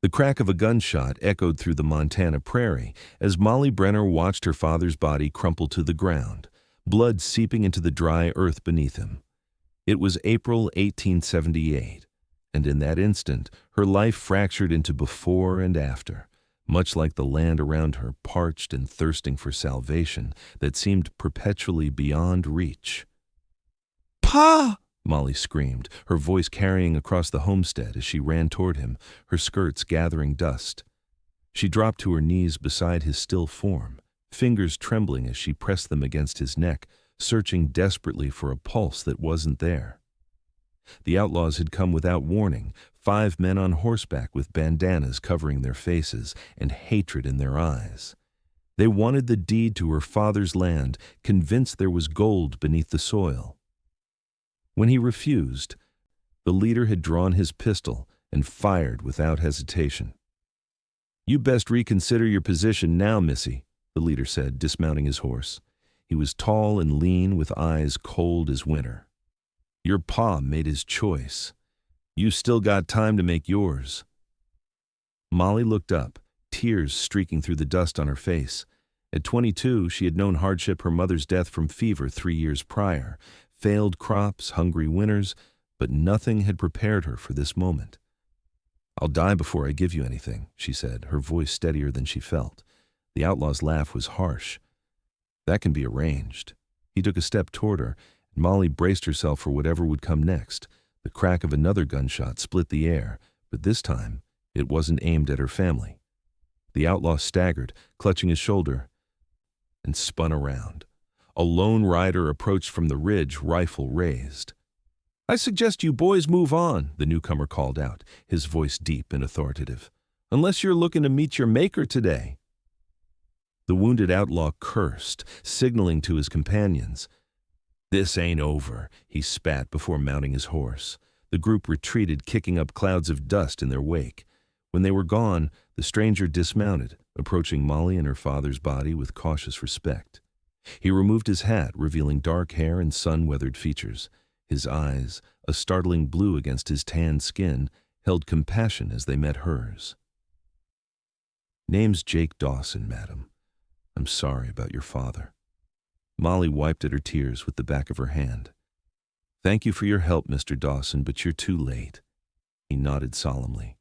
The crack of a gunshot echoed through the Montana prairie as Molly Brenner watched her father's body crumple to the ground, blood seeping into the dry earth beneath him. It was April 1878, and in that instant her life fractured into before and after, much like the land around her, parched and thirsting for salvation that seemed perpetually beyond reach. "Pa!" Molly screamed, her voice carrying across the homestead as she ran toward him, her skirts gathering dust. She dropped to her knees beside his still form, fingers trembling as she pressed them against his neck, searching desperately for a pulse that wasn't there. The outlaws had come without warning, 5 men on horseback with bandanas covering their faces and hatred in their eyes. They wanted the deed to her father's land, convinced there was gold beneath the soil. When he refused, the leader had drawn his pistol and fired without hesitation. "You best reconsider your position now, Missy," the leader said, dismounting his horse. He was tall and lean, with eyes cold as winter. "Your pa made his choice. You still got time to make yours." Molly looked up, tears streaking through the dust on her face. At 22, she had known hardship, her mother's death from fever 3 years prior, failed crops, hungry winters, but nothing had prepared her for this moment. "I'll die before I give you anything," she said, her voice steadier than she felt. The outlaw's laugh was harsh. "That can be arranged." He took a step toward her, and Molly braced herself for whatever would come next. The crack of another gunshot split the air, but this time it wasn't aimed at her family. The outlaw staggered, clutching his shoulder, and spun around. A lone rider approached from the ridge, rifle raised. "I suggest you boys move on," the newcomer called out, his voice deep and authoritative, "unless you're looking to meet your maker today." The wounded outlaw cursed, signaling to his companions. "This ain't over," he spat before mounting his horse. The group retreated, kicking up clouds of dust in their wake. When they were gone, the stranger dismounted, approaching Molly and her father's body with cautious respect. He removed his hat, revealing dark hair and sun-weathered features. His eyes, a startling blue against his tanned skin, held compassion as they met hers. "Name's Jake Dawson, madam. I'm sorry about your father." Molly wiped at her tears with the back of her hand. "Thank you for your help, Mr. Dawson, but you're too late." He nodded solemnly.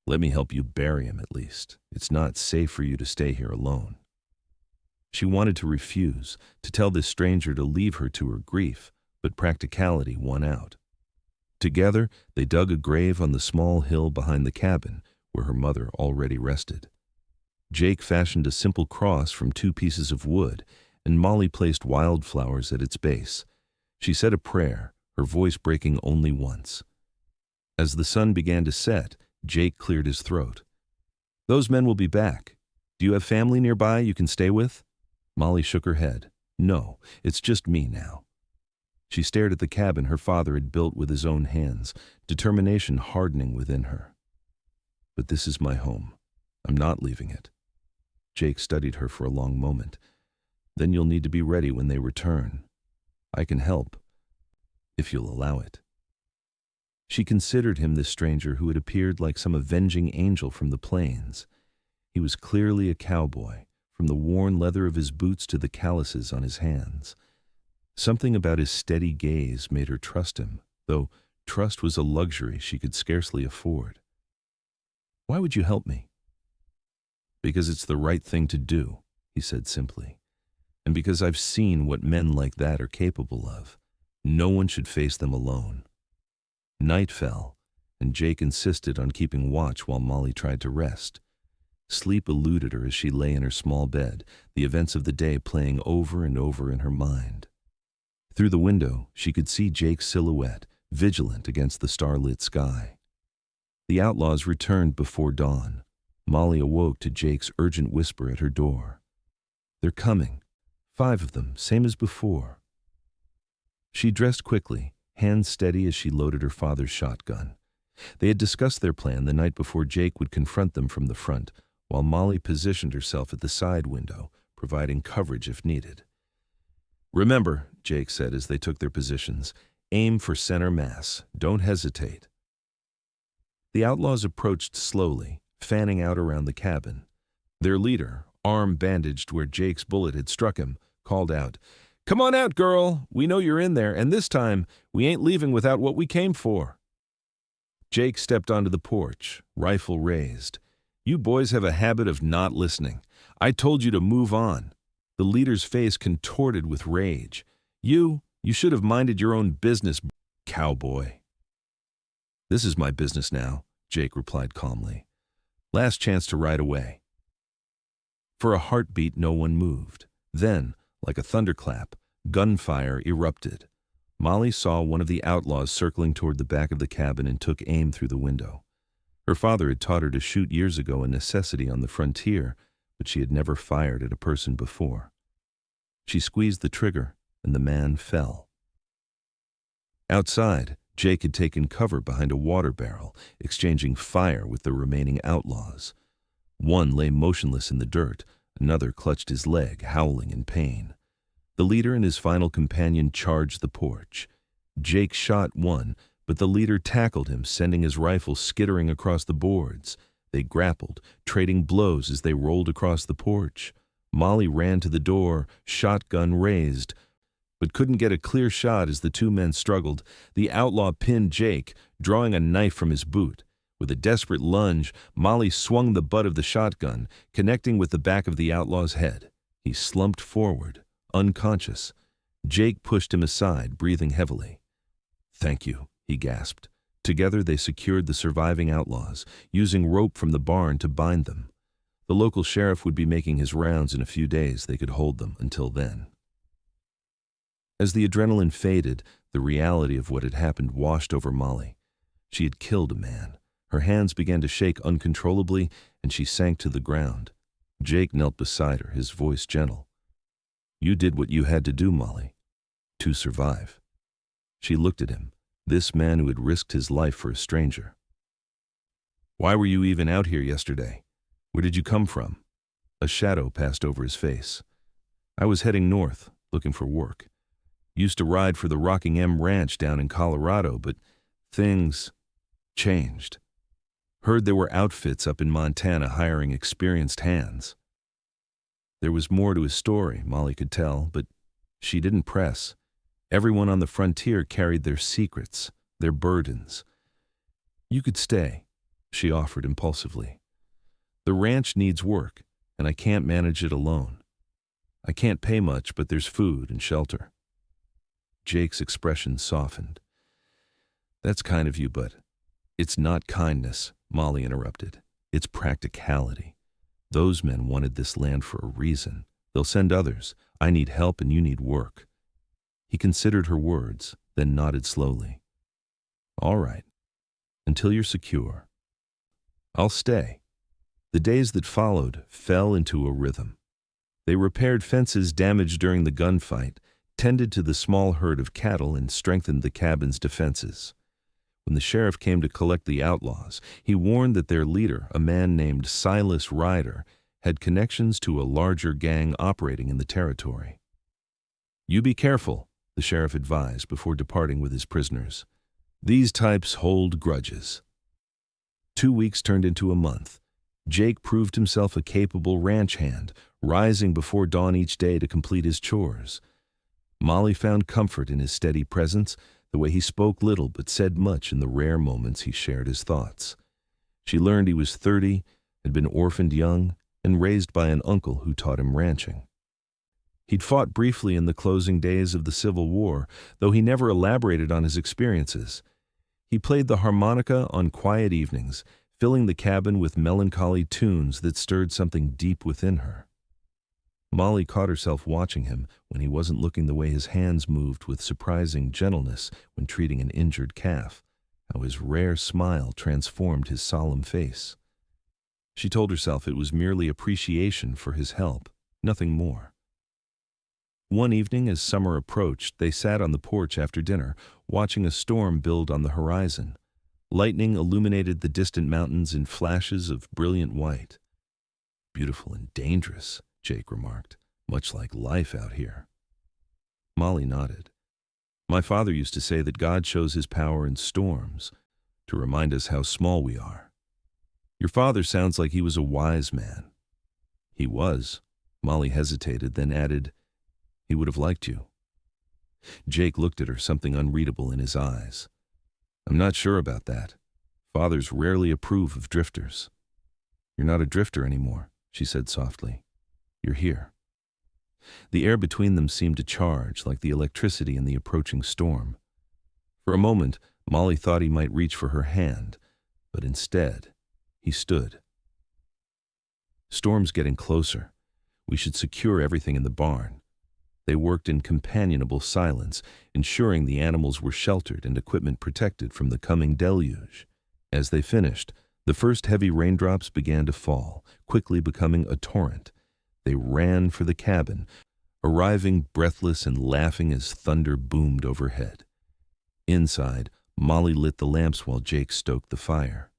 "Let me help you bury him, at least. It's not safe for you to stay here alone." She wanted to refuse, to tell this stranger to leave her to her grief, but practicality won out. Together, they dug a grave on the small hill behind the cabin, where her mother already rested. Jake fashioned a simple cross from 2 pieces of wood, and Molly placed wildflowers at its base. She said a prayer, her voice breaking only once. As the sun began to set, Jake cleared his throat. "Those men will be back. Do you have family nearby you can stay with?" Molly shook her head. "No, it's just me now." She stared at the cabin her father had built with his own hands, determination hardening within her. "But this is my home. I'm not leaving it." Jake studied her for a long moment. "Then you'll need to be ready when they return. I can help, if you'll allow it." She considered him this stranger who had appeared like some avenging angel from the plains. He was clearly a cowboy, from the worn leather of his boots to the calluses on his hands. Something about his steady gaze made her trust him, though trust was a luxury she could scarcely afford. "Why would you help me?" "Because it's the right thing to do," he said simply. "And because I've seen what men like that are capable of. No one should face them alone." Night fell, and Jake insisted on keeping watch while Molly tried to rest. Sleep eluded her as she lay in her small bed, the events of the day playing over and over in her mind. Through the window, she could see Jake's silhouette, vigilant against the starlit sky. The outlaws returned before dawn. Molly awoke to Jake's urgent whisper at her door. "They're coming. 5 of them, same as before." She dressed quickly, hands steady as she loaded her father's shotgun. They had discussed their plan the night before Jake would confront them from the front, while Molly positioned herself at the side window, providing coverage if needed. "Remember," Jake said as they took their positions, "aim for center mass. Don't hesitate." The outlaws approached slowly, fanning out around the cabin. Their leader, arm bandaged where Jake's bullet had struck him, called out, "Come on out, girl! We know you're in there, and this time, we ain't leaving without what we came for." Jake stepped onto the porch, rifle raised. "You boys have a habit of not listening. I told you to move on." The leader's face contorted with rage. You should have minded your own business, cowboy." "This is my business now," Jake replied calmly. "Last chance to ride away." For a heartbeat, no one moved. Then, like a thunderclap, gunfire erupted. Molly saw one of the outlaws circling toward the back of the cabin and took aim through the window. Her father had taught her to shoot years ago, a necessity on the frontier, but she had never fired at a person before. She squeezed the trigger, and the man fell. Outside, Jake had taken cover behind a water barrel, exchanging fire with the remaining outlaws. One lay motionless in the dirt, another clutched his leg, howling in pain. The leader and his final companion charged the porch. Jake shot one, but the leader tackled him, sending his rifle skittering across the boards. They grappled, trading blows as they rolled across the porch. Molly ran to the door, shotgun raised, but couldn't get a clear shot as the two men struggled. The outlaw pinned Jake, drawing a knife from his boot. With a desperate lunge, Molly swung the butt of the shotgun, connecting with the back of the outlaw's head. He slumped forward, unconscious. Jake pushed him aside, breathing heavily. "Thank you," he gasped. Together they secured the surviving outlaws, using rope from the barn to bind them. The local sheriff would be making his rounds in a few days. They could hold them until then. As the adrenaline faded, the reality of what had happened washed over Molly. She had killed a man. Her hands began to shake uncontrollably, and she sank to the ground. Jake knelt beside her, his voice gentle. "You did what you had to do, Molly, to survive." She looked at him, this man who had risked his life for a stranger. "Why were you even out here yesterday? Where did you come from?" A shadow passed over his face. "I was heading north, looking for work. Used to ride for the Rocking M Ranch down in Colorado, but things changed. Heard there were outfits up in Montana hiring experienced hands." There was more to his story, Molly could tell, but she didn't press. Everyone on the frontier carried their secrets, their burdens. "You could stay," she offered impulsively. "The ranch needs work, and I can't manage it alone. I can't pay much, but there's food and shelter." Jake's expression softened. "That's kind of you, but it's not kindness," Molly interrupted. "It's practicality. Those men wanted this land for a reason. They'll send others. I need help and you need work." He considered her words, then nodded slowly. "All right. Until you're secure. I'll stay." The days that followed fell into a rhythm. They repaired fences damaged during the gunfight, tended to the small herd of cattle, and strengthened the cabin's defenses. When the sheriff came to collect the outlaws, he warned that their leader, a man named Silas Ryder, had connections to a larger gang operating in the territory. "You be careful," the sheriff advised before departing with his prisoners. "These types hold grudges." 2 weeks turned into a month. Jake proved himself a capable ranch hand, rising before dawn each day to complete his chores. Molly found comfort in his steady presence, the way he spoke little but said much in the rare moments he shared his thoughts. She learned he was 30, had been orphaned young, and raised by an uncle who taught him ranching. He'd fought briefly in the closing days of the Civil War, though he never elaborated on his experiences. He played the harmonica on quiet evenings, filling the cabin with melancholy tunes that stirred something deep within her. Molly caught herself watching him when he wasn't looking, the way his hands moved with surprising gentleness when treating an injured calf, how his rare smile transformed his solemn face. She told herself it was merely appreciation for his help, nothing more. One evening, as summer approached, they sat on the porch after dinner, watching a storm build on the horizon. Lightning illuminated the distant mountains in flashes of brilliant white. "Beautiful and dangerous," Jake remarked, "much like life out here." Molly nodded. "My father used to say that God shows his power in storms. to remind us how small we are. Your father sounds like he was a wise man. He was. Molly hesitated, then added, he would have liked you. Jake looked at her, something unreadable in his eyes. I'm not sure about that. Fathers rarely approve of drifters. You're not a drifter anymore, she said softly. You're here. The air between them seemed to charge, like the electricity in the approaching storm. For a moment, Molly thought he might reach for her hand, but instead, he stood. Storm's getting closer. We should secure everything in the barn. They worked in companionable silence, ensuring the animals were sheltered and equipment protected from the coming deluge. As they finished, the first heavy raindrops began to fall, quickly becoming a torrent. They ran for the cabin, arriving breathless and laughing as thunder boomed overhead. Inside, Molly lit the lamps while Jake stoked the fire.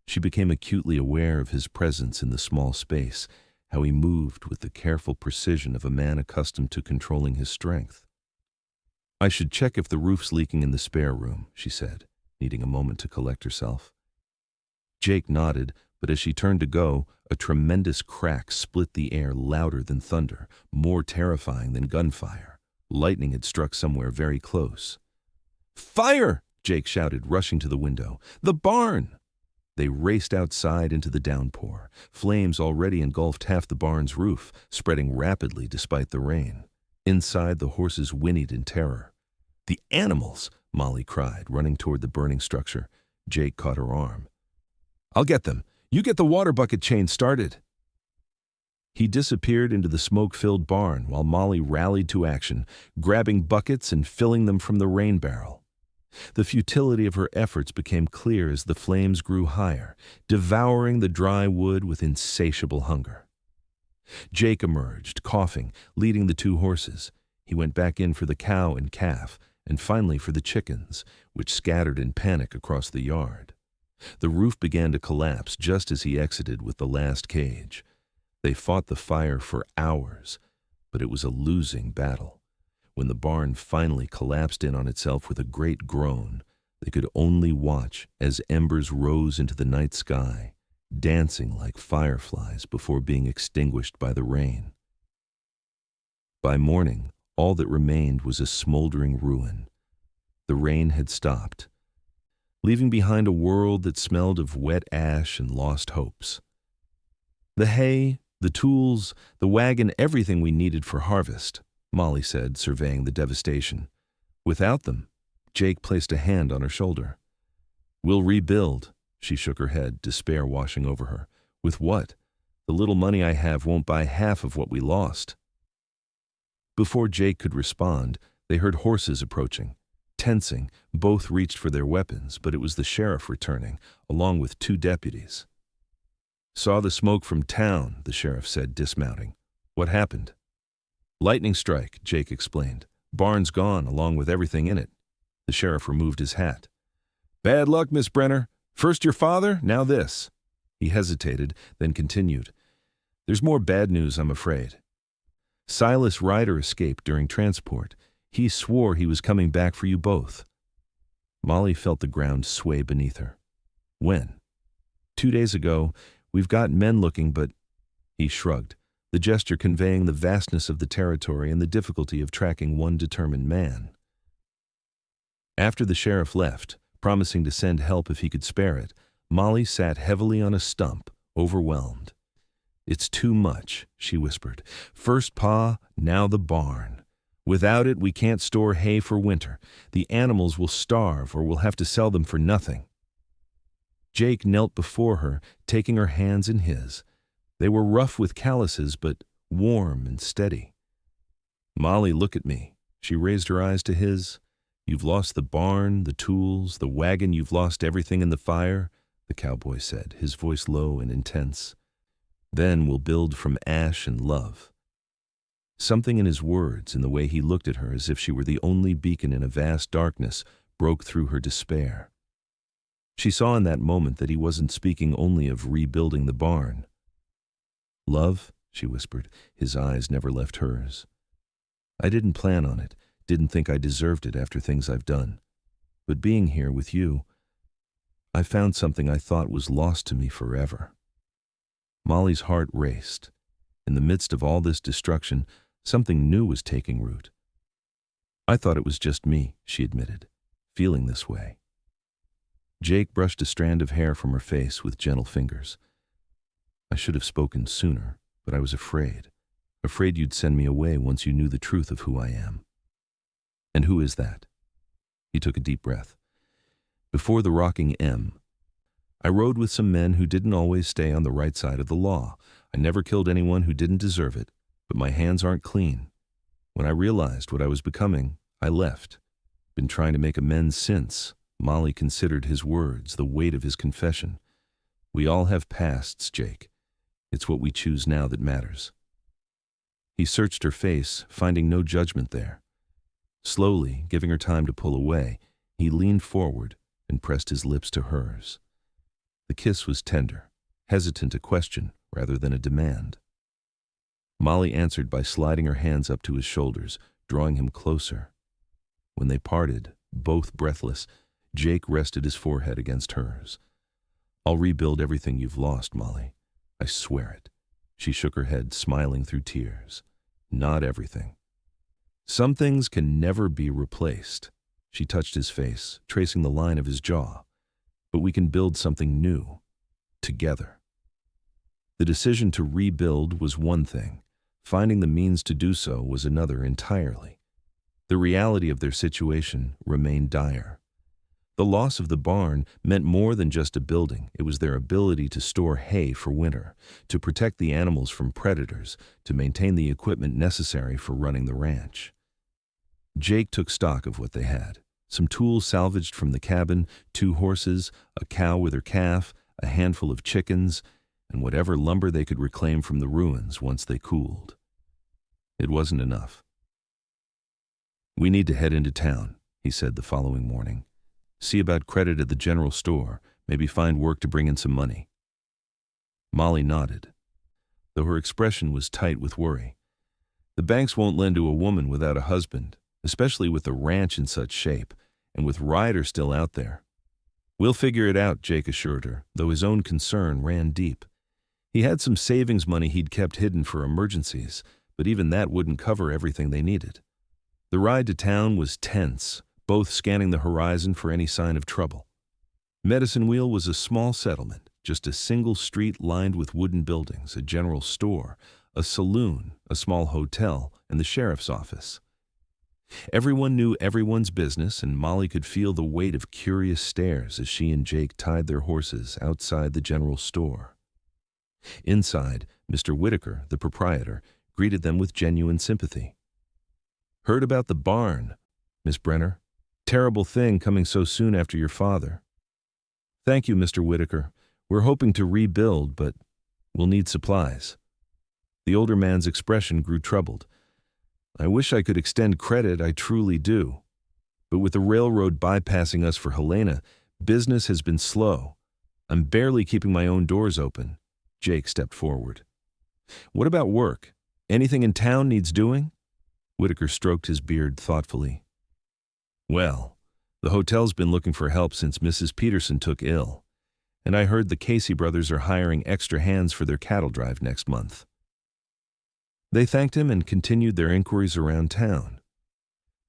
She became acutely aware of his presence in the small space, how he moved with the careful precision of a man accustomed to controlling his strength. I should check if the roof's leaking in the spare room, she said, needing a moment to collect herself. Jake nodded, but as she turned to go, a tremendous crack split the air louder than thunder, more terrifying than gunfire. Lightning had struck somewhere very close. Fire! Jake shouted, rushing to the window. The barn! They raced outside into the downpour. Flames already engulfed half the barn's roof, spreading rapidly despite the rain. Inside, the horses whinnied in terror. The animals! Molly cried, running toward the burning structure. Jake caught her arm. I'll get them. You get the water bucket chain started. He disappeared into the smoke-filled barn while Molly rallied to action, grabbing buckets and filling them from the rain barrel. The futility of her efforts became clear as the flames grew higher, devouring the dry wood with insatiable hunger. Jake emerged, coughing, leading the two horses. He went back in for the cow and calf, and finally for the chickens, which scattered in panic across the yard. The roof began to collapse just as he exited with the last cage. They fought the fire for hours, but it was a losing battle. When the barn finally collapsed in on itself with a great groan, they could only watch as embers rose into the night sky, dancing like fireflies before being extinguished by the rain. By morning, all that remained was a smoldering ruin. The rain had stopped, leaving behind a world that smelled of wet ash and lost hopes. The hay, the tools, the wagon, everything we needed for harvest, Molly said, surveying the devastation. Without them, Jake placed a hand on her shoulder. We'll rebuild, she shook her head, despair washing over her. With what? The little money I have won't buy half of what we lost. Before Jake could respond, they heard horses approaching. Tensing, both reached for their weapons, but it was the sheriff returning, along with two deputies. Saw the smoke from town, the sheriff said, dismounting. What happened? Lightning strike, Jake explained. Barn's gone, along with everything in it. The sheriff removed his hat. Bad luck, Miss Brenner. First your father, now this. He hesitated, then continued. There's more bad news, I'm afraid. Silas Ryder escaped during transport. He swore he was coming back for you both. Molly felt the ground sway beneath her. When? 2 days ago. We've got men looking, but... He shrugged, the gesture conveying the vastness of the territory and the difficulty of tracking one determined man. After the sheriff left, promising to send help if he could spare it, Molly sat heavily on a stump, overwhelmed. It's too much, she whispered. First Pa, now the barn. Without it, we can't store hay for winter. The animals will starve or we'll have to sell them for nothing. Jake knelt before her, taking her hands in his. They were rough with calluses, but warm and steady. Molly, look at me. She raised her eyes to his. You've lost the barn, the tools, the wagon, you've lost everything in the fire, the cowboy said, his voice low and intense. Then we'll build from ash and love. Something in his words, in the way he looked at her as if she were the only beacon in a vast darkness, broke through her despair. She saw in that moment that he wasn't speaking only of rebuilding the barn. Love, she whispered, his eyes never left hers. I didn't plan on it, didn't think I deserved it after things I've done. But being here with you, I found something I thought was lost to me forever." Molly's heart raced. In the midst of all this destruction, something new was taking root. "I thought it was just me," she admitted, "feeling this way." Jake brushed a strand of hair from her face with gentle fingers. "I should have spoken sooner, but I was afraid. Afraid you'd send me away once you knew the truth of who I am." "And who is that?" He took a deep breath. "Before the rocking M, I rode with some men who didn't always stay on the right side of the law. I never killed anyone who didn't deserve it, but my hands aren't clean. When I realized what I was becoming, I left. Been trying to make amends since." Molly considered his words, the weight of his confession. "We all have pasts, Jake. It's what we choose now that matters." He searched her face, finding no judgment there. Slowly, giving her time to pull away, he leaned forward and pressed his lips to hers. The kiss was tender, hesitant a question rather than a demand. Molly answered by sliding her hands up to his shoulders, drawing him closer. When they parted, both breathless, Jake rested his forehead against hers. "I'll rebuild everything you've lost, Molly. I swear it." She shook her head, smiling through tears. "Not everything. Some things can never be replaced." She touched his face, tracing the line of his jaw. "But we can build something new, together." The decision to rebuild was one thing. Finding the means to do so was another entirely. The reality of their situation remained dire. The loss of the barn meant more than just a building. It was their ability to store hay for winter, to protect the animals from predators, to maintain the equipment necessary for running the ranch. Jake took stock of what they had. Some tools salvaged from the cabin, 2 horses, a cow with her calf, a handful of chickens, and whatever lumber they could reclaim from the ruins once they cooled. It wasn't enough. "We need to head into town," he said the following morning. "See about credit at the general store, maybe find work to bring in some money." Molly nodded, though her expression was tight with worry. "The banks won't lend to a woman without a husband, especially with the ranch in such shape, and with Ryder still out there." "We'll figure it out," Jake assured her, though his own concern ran deep. He had some savings money he'd kept hidden for emergencies, but even that wouldn't cover everything they needed. The ride to town was tense, both scanning the horizon for any sign of trouble. Medicine Wheel was a small settlement, just a single street lined with wooden buildings, a general store, a saloon, a small hotel, and the sheriff's office. Everyone knew everyone's business, and Molly could feel the weight of curious stares as she and Jake tied their horses outside the general store. Inside, Mr. Whitaker, the proprietor, greeted them with genuine sympathy. "Heard about the barn, Miss Brenner. Terrible thing coming so soon after your father." "Thank you, Mr. Whitaker. We're hoping to rebuild, but we'll need supplies." The older man's expression grew troubled. "I wish I could extend credit, I truly do. But with the railroad bypassing us for Helena, business has been slow. I'm barely keeping my own doors open." Jake stepped forward. "What about work? Anything in town needs doing?" Whitaker stroked his beard thoughtfully. "Well, the hotel's been looking for help since Mrs. Peterson took ill, and I heard the Casey brothers are hiring extra hands for their cattle drive next month." They thanked him and continued their inquiries around town.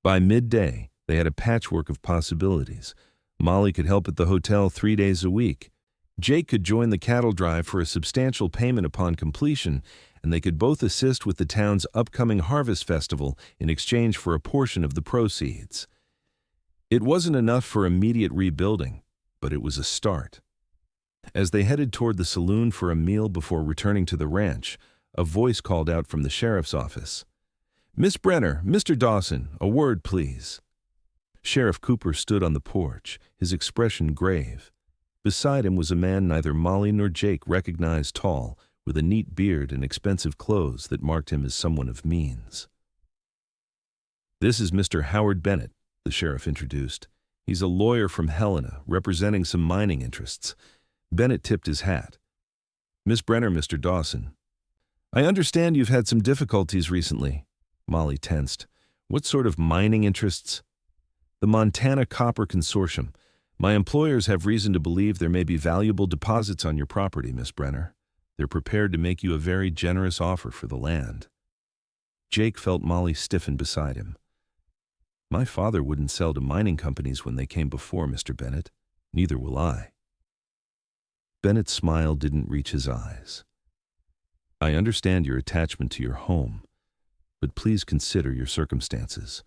By midday, they had a patchwork of possibilities. Molly could help at the hotel 3 days a week. Jake could join the cattle drive for a substantial payment upon completion, and they could both assist with the town's upcoming harvest festival in exchange for a portion of the proceeds. It wasn't enough for immediate rebuilding, but it was a start. As they headed toward the saloon for a meal before returning to the ranch, a voice called out from the sheriff's office. "Miss Brenner, Mr. Dawson, a word, please." Sheriff Cooper stood on the porch, his expression grave. Beside him was a man neither Molly nor Jake recognized, tall, with a neat beard and expensive clothes that marked him as someone of means. "This is Mr. Howard Bennett," the sheriff introduced. "He's a lawyer from Helena, representing some mining interests." Bennett tipped his hat. "Miss Brenner, Mr. Dawson." "I understand you've had some difficulties recently." Molly tensed. "What sort of mining interests?" "The Montana Copper Consortium. My employers have reason to believe there may be valuable deposits on your property, Miss Brenner. They're prepared to make you a very generous offer for the land. Jake felt Molly stiffen beside him. My father wouldn't sell to mining companies when they came before, Mr. Bennett. Neither will I. Bennett's smile didn't reach his eyes. I understand your attachment to your home, but please consider your circumstances.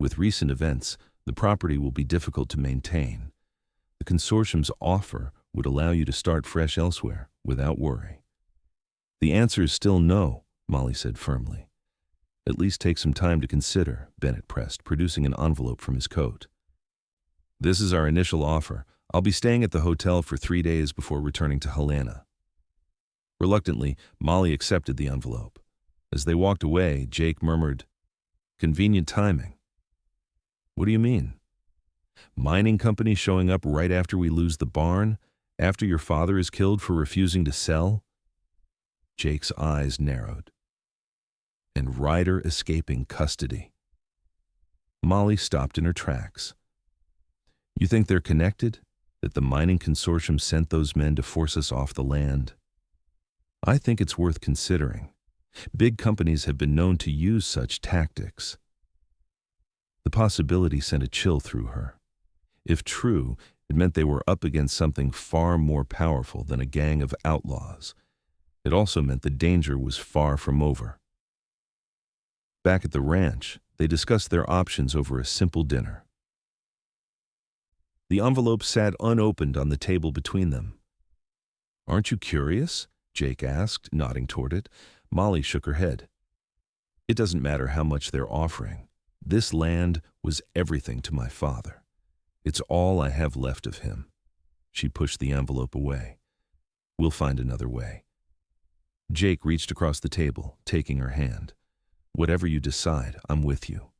With recent events, the property will be difficult to maintain. The consortium's offer would allow you to start fresh elsewhere without worry. The answer is still no, Molly said firmly. At least take some time to consider, Bennett pressed, producing an envelope from his coat. This is our initial offer. I'll be staying at the hotel for 3 days before returning to Helena. Reluctantly, Molly accepted the envelope. As they walked away, Jake murmured, "Convenient timing." What do you mean? Mining company showing up right after we lose the barn? After your father is killed for refusing to sell? Jake's eyes narrowed. And Ryder escaping custody. Molly stopped in her tracks. You think they're connected? That the mining consortium sent those men to force us off the land? I think it's worth considering. Big companies have been known to use such tactics. The possibility sent a chill through her. If true, it meant they were up against something far more powerful than a gang of outlaws. It also meant the danger was far from over. Back at the ranch, they discussed their options over a simple dinner. The envelope sat unopened on the table between them. Aren't you curious? Jake asked, nodding toward it. Molly shook her head. It doesn't matter how much they're offering. This land was everything to my father. It's all I have left of him. She pushed the envelope away. We'll find another way. Jake reached across the table, taking her hand. Whatever you decide, I'm with you.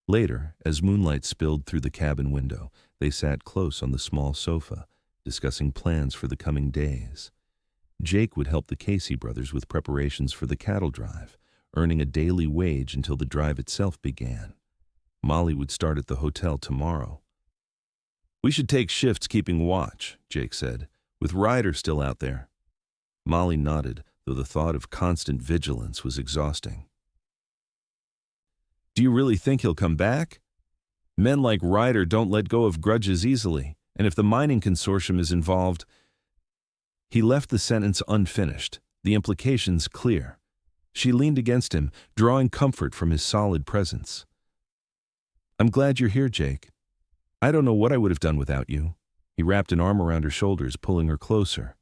Later, as moonlight spilled through the cabin window, they sat close on the small sofa, discussing plans for the coming days. Jake would help the Casey brothers with preparations for the cattle drive, earning a daily wage until the drive itself began. Molly would start at the hotel tomorrow. We should take shifts keeping watch, Jake said, with Ryder still out there. Molly nodded, though the thought of constant vigilance was exhausting. Do you really think he'll come back? Men like Ryder don't let go of grudges easily, and if the mining consortium is involved... He left the sentence unfinished, the implications clear. She leaned against him, drawing comfort from his solid presence. I'm glad you're here, Jake. I don't know what I would have done without you. He wrapped an arm around her shoulders, pulling her closer.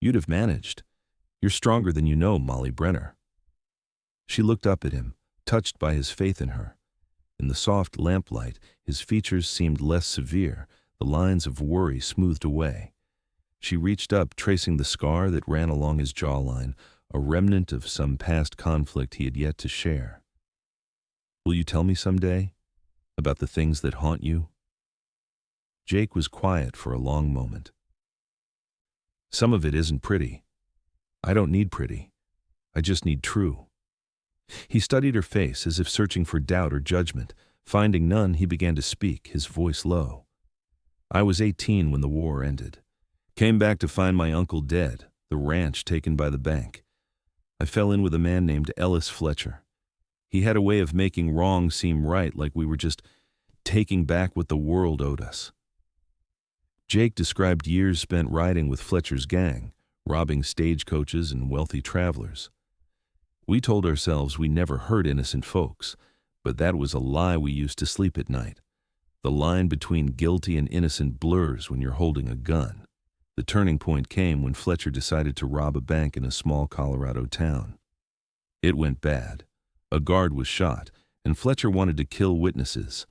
You'd have managed. You're stronger than you know, Molly Brenner. She looked up at him, touched by his faith in her. In the soft lamplight, his features seemed less severe, the lines of worry smoothed away. She reached up, tracing the scar that ran along his jawline, a remnant of some past conflict he had yet to share. Will you tell me someday about the things that haunt you? Jake was quiet for a long moment. Some of it isn't pretty. I don't need pretty. I just need true. He studied her face as if searching for doubt or judgment. Finding none, he began to speak, his voice low. I was 18 when the war ended. Came back to find my uncle dead, the ranch taken by the bank. I fell in with a man named Ellis Fletcher. He had a way of making wrong seem right, like we were just taking back what the world owed us. Jake described years spent riding with Fletcher's gang, robbing stagecoaches and wealthy travelers. We told ourselves we never hurt innocent folks, but that was a lie we used to sleep at night. The line between guilty and innocent blurs when you're holding a gun. The turning point came when Fletcher decided to rob a bank in a small Colorado town. It went bad. A guard was shot, and Fletcher wanted to kill witnesses.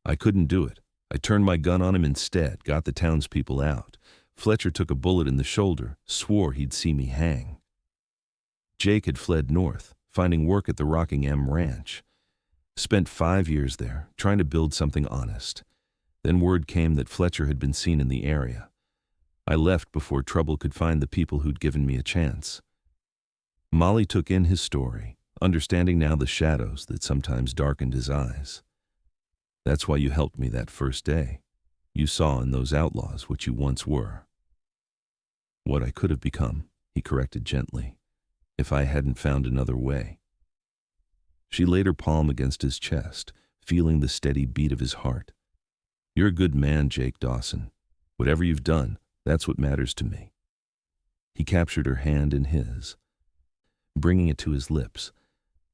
I couldn't do it. I turned my gun on him instead, got the townspeople out. Fletcher took a bullet in the shoulder, swore he'd see me hang. Jake had fled north, finding work at the Rockingham Ranch. Spent 5 years there, trying to build something honest. Then word came that Fletcher had been seen in the area. I left before trouble could find the people who'd given me a chance. Molly took in his story, understanding now the shadows that sometimes darkened his eyes. That's why you helped me that first day. You saw in those outlaws what you once were. What I could have become, he corrected gently, if I hadn't found another way. She laid her palm against his chest, feeling the steady beat of his heart. You're a good man, Jake Dawson. Whatever you've done, that's what matters to me. He captured her hand in his, bringing it to his lips.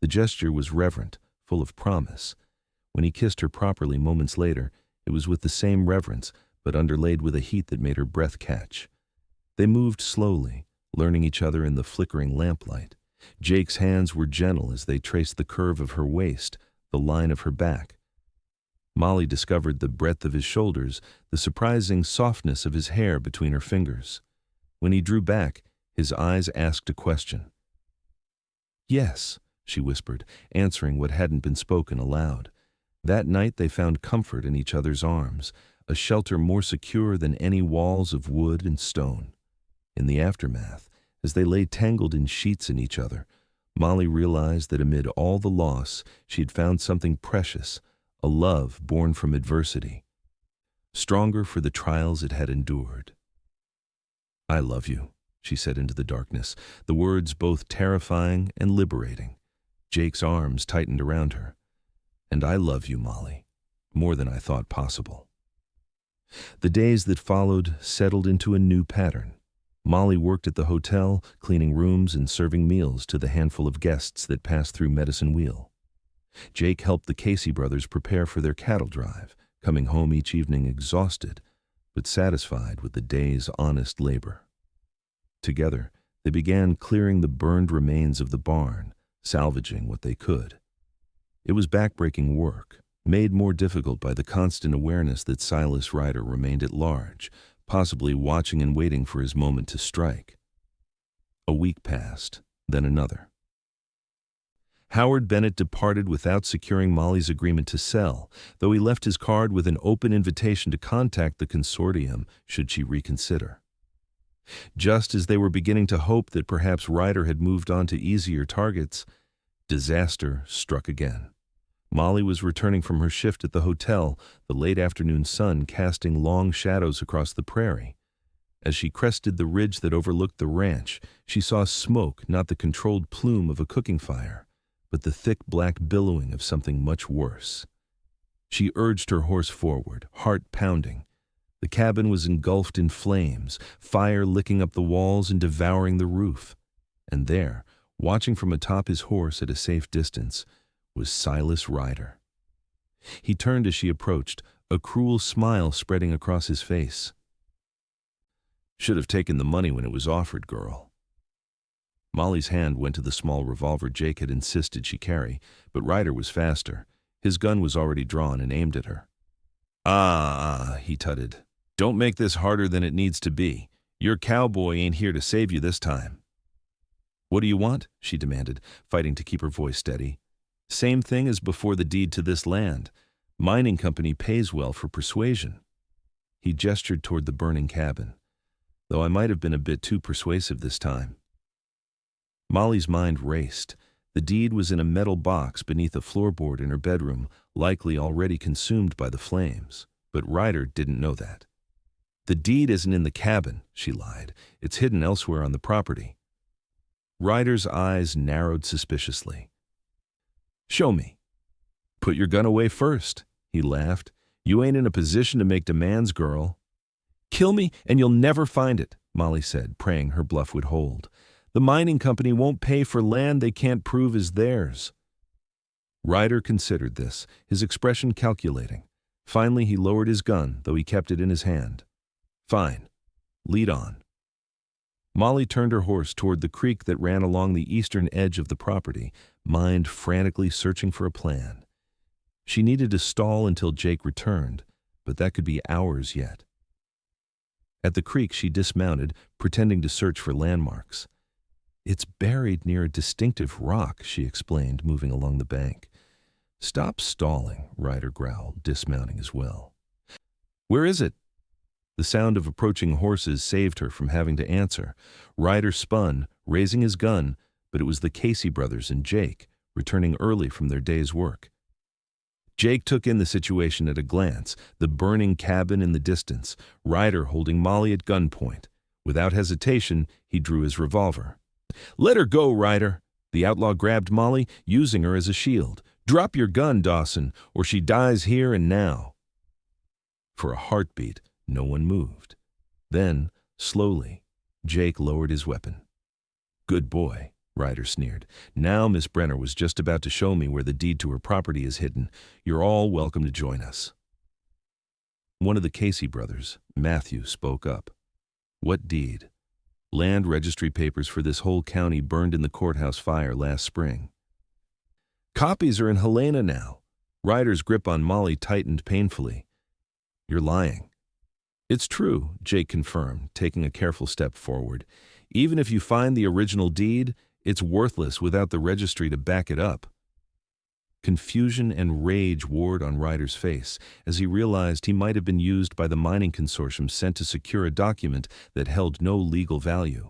The gesture was reverent, full of promise. When he kissed her properly moments later, it was with the same reverence, but underlaid with a heat that made her breath catch. They moved slowly, learning each other in the flickering lamplight. Jake's hands were gentle as they traced the curve of her waist, the line of her back. Molly discovered the breadth of his shoulders, the surprising softness of his hair between her fingers. When he drew back, his eyes asked a question. Yes, she whispered, answering what hadn't been spoken aloud. That night they found comfort in each other's arms, a shelter more secure than any walls of wood and stone. In the aftermath, as they lay tangled in sheets in each other, Molly realized that amid all the loss, she had found something precious, a love born from adversity, stronger for the trials it had endured. I love you, she said into the darkness, the words both terrifying and liberating. Jake's arms tightened around her. And I love you, Molly, more than I thought possible. The days that followed settled into a new pattern. Molly worked at the hotel, cleaning rooms and serving meals to the handful of guests that passed through Medicine Wheel. Jake helped the Casey brothers prepare for their cattle drive, coming home each evening exhausted, but satisfied with the day's honest labor. Together, they began clearing the burned remains of the barn, salvaging what they could. It was backbreaking work, made more difficult by the constant awareness that Silas Ryder remained at large, possibly watching and waiting for his moment to strike. A week passed, then another. Howard Bennett departed without securing Molly's agreement to sell, though he left his card with an open invitation to contact the consortium should she reconsider. Just as they were beginning to hope that perhaps Ryder had moved on to easier targets, disaster struck again. Molly was returning from her shift at the hotel, the late afternoon sun casting long shadows across the prairie. As she crested the ridge that overlooked the ranch, she saw smoke, not the controlled plume of a cooking fire, but the thick black billowing of something much worse. She urged her horse forward, heart pounding. The cabin was engulfed in flames, fire licking up the walls and devouring the roof. And there, watching from atop his horse at a safe distance, was Silas Ryder. He turned as she approached, a cruel smile spreading across his face. Should have taken the money when it was offered, girl. Molly's hand went to the small revolver Jake had insisted she carry, but Ryder was faster. His gun was already drawn and aimed at her. He tutted. Don't make this harder than it needs to be. Your cowboy ain't here to save you this time. What do you want? She demanded, fighting to keep her voice steady. Same thing as before the deed to this land. Mining company pays well for persuasion. He gestured toward the burning cabin, though I might have been a bit too persuasive this time. Molly's mind raced. The deed was in a metal box beneath a floorboard in her bedroom, likely already consumed by the flames. But Ryder didn't know that. The deed isn't in the cabin, she lied. It's hidden elsewhere on the property. Ryder's eyes narrowed suspiciously. Show me. Put your gun away first, he laughed. You ain't in a position to make demands, girl. Kill me and you'll never find it, Molly said, praying her bluff would hold. The mining company won't pay for land they can't prove is theirs. Ryder considered this, his expression calculating. Finally, he lowered his gun, though he kept it in his hand. Fine. Lead on. Molly turned her horse toward the creek that ran along the eastern edge of the property, mind frantically searching for a plan. She needed to stall until Jake returned, but that could be hours yet. At the creek, she dismounted, pretending to search for landmarks. It's buried near a distinctive rock, she explained, moving along the bank. Stop stalling, Ryder growled, dismounting as well. Where is it? The sound of approaching horses saved her from having to answer. Ryder spun, raising his gun, but it was the Casey brothers and Jake, returning early from their day's work. Jake took in the situation at a glance, the burning cabin in the distance, Ryder holding Molly at gunpoint. Without hesitation, he drew his revolver. "Let her go, Ryder!" The outlaw grabbed Molly, using her as a shield. "Drop your gun, Dawson, or she dies here and now." For a heartbeat, no one moved. Then, slowly, Jake lowered his weapon. "Good boy," Ryder sneered. "Now Miss Brenner was just about to show me where the deed to her property is hidden. You're all welcome to join us." One of the Casey brothers, Matthew, spoke up. "What deed?" "Land registry papers for this whole county burned in the courthouse fire last spring." "Copies are in Helena now." Ryder's grip on Molly tightened painfully. "You're lying." "It's true," Jake confirmed, taking a careful step forward. "Even if you find the original deed, it's worthless without the registry to back it up." Confusion and rage warred on Ryder's face as he realized he might have been used by the mining consortium sent to secure a document that held no legal value.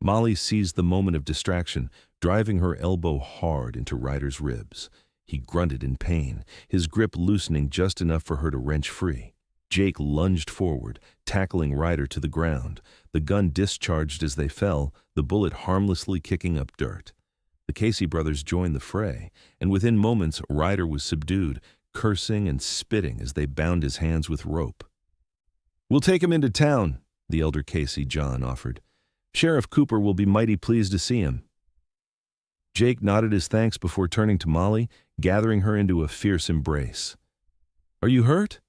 Molly seized the moment of distraction, driving her elbow hard into Ryder's ribs. He grunted in pain, his grip loosening just enough for her to wrench free. Jake lunged forward, tackling Ryder to the ground. The gun discharged as they fell, the bullet harmlessly kicking up dirt. The Casey brothers joined the fray, and within moments Ryder was subdued, cursing and spitting as they bound his hands with rope. "We'll take him into town," the elder Casey, John, offered. "Sheriff Cooper will be mighty pleased to see him." Jake nodded his thanks before turning to Molly, gathering her into a fierce embrace. "Are you hurt?"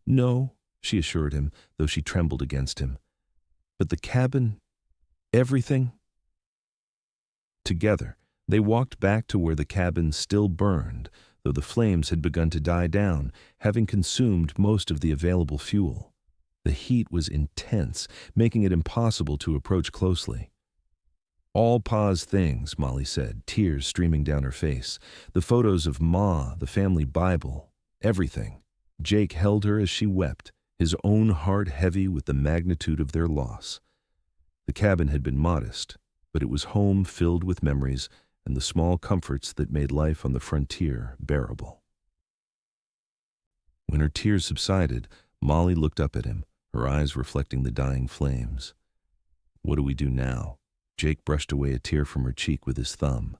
"No," she assured him, though she trembled against him. "But the cabin, everything—" Together, they walked back to where the cabin still burned, though the flames had begun to die down, having consumed most of the available fuel. The heat was intense, making it impossible to approach closely. "All Pa's things," Molly said, tears streaming down her face. "The photos of Ma, the family Bible, everything." Jake held her as she wept, his own heart heavy with the magnitude of their loss. The cabin had been modest, but it was home filled with memories and the small comforts that made life on the frontier bearable. When her tears subsided, Molly looked up at him, her eyes reflecting the dying flames. "What do we do now?" Jake brushed away a tear from her cheek with his thumb.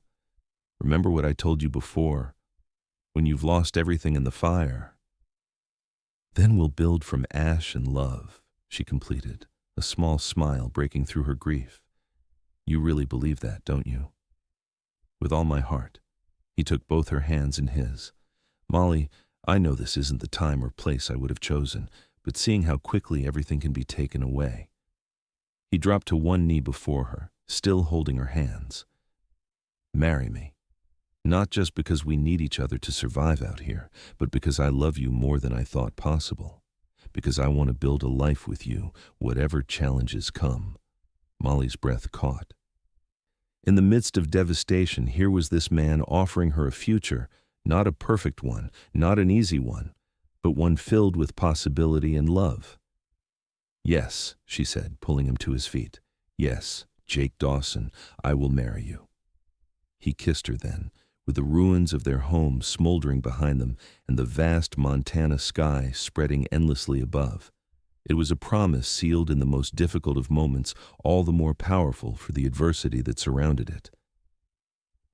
"Remember what I told you before. When you've lost everything in the fire." "Then we'll build from ash and love," she completed, a small smile breaking through her grief. "You really believe that, don't you?" "With all my heart." He took both her hands in his. "Molly, I know this isn't the time or place I would have chosen, but seeing how quickly everything can be taken away." He dropped to one knee before her, still holding her hands. "Marry me. Not just because we need each other to survive out here, but because I love you more than I thought possible. Because I want to build a life with you, whatever challenges come." Molly's breath caught. In the midst of devastation, here was this man offering her a future, not a perfect one, not an easy one, but one filled with possibility and love. "Yes," she said, pulling him to his feet. "Yes, Jake Dawson, I will marry you." He kissed her then, with the ruins of their home smoldering behind them and the vast Montana sky spreading endlessly above. It was a promise sealed in the most difficult of moments, all the more powerful for the adversity that surrounded it.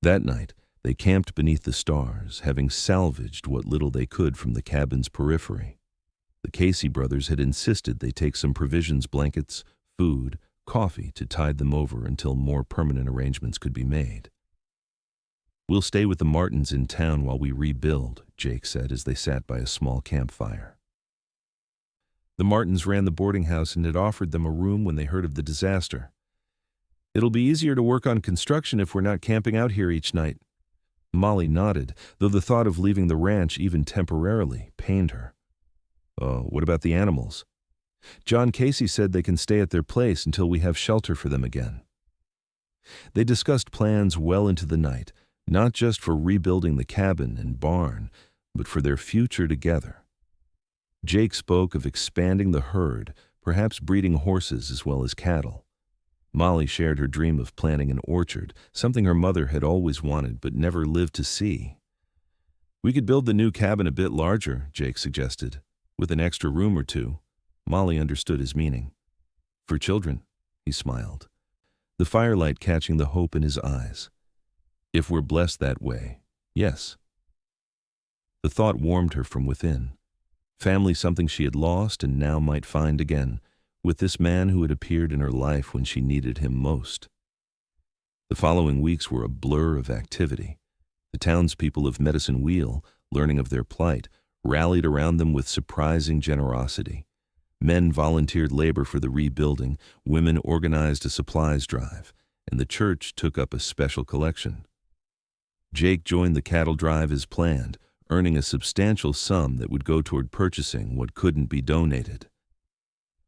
That night, they camped beneath the stars, having salvaged what little they could from the cabin's periphery. The Casey brothers had insisted they take some provisions, blankets, food, coffee to tide them over until more permanent arrangements could be made. "We'll stay with the Martins in town while we rebuild," Jake said as they sat by a small campfire. The Martins ran the boarding house and had offered them a room when they heard of the disaster. "It'll be easier to work on construction if we're not camping out here each night." Molly nodded, though the thought of leaving the ranch, even temporarily, pained her. What about the animals?" "John Casey said they can stay at their place until we have shelter for them again." They discussed plans well into the night, not just for rebuilding the cabin and barn, but for their future together. Jake spoke of expanding the herd, perhaps breeding horses as well as cattle. Molly shared her dream of planting an orchard, something her mother had always wanted but never lived to see. We could build the new cabin a bit larger, Jake suggested, with an extra room or two. Molly understood his meaning. For children, he smiled, the firelight catching the hope in his eyes. If we're blessed that way, yes. The thought warmed her from within. Family something she had lost and now might find again, with this man who had appeared in her life when she needed him most. The following weeks were a blur of activity. The townspeople of Medicine Wheel, learning of their plight, rallied around them with surprising generosity. Men volunteered labor for the rebuilding, women organized a supplies drive, and the church took up a special collection. Jake joined the cattle drive as planned, earning a substantial sum that would go toward purchasing what couldn't be donated.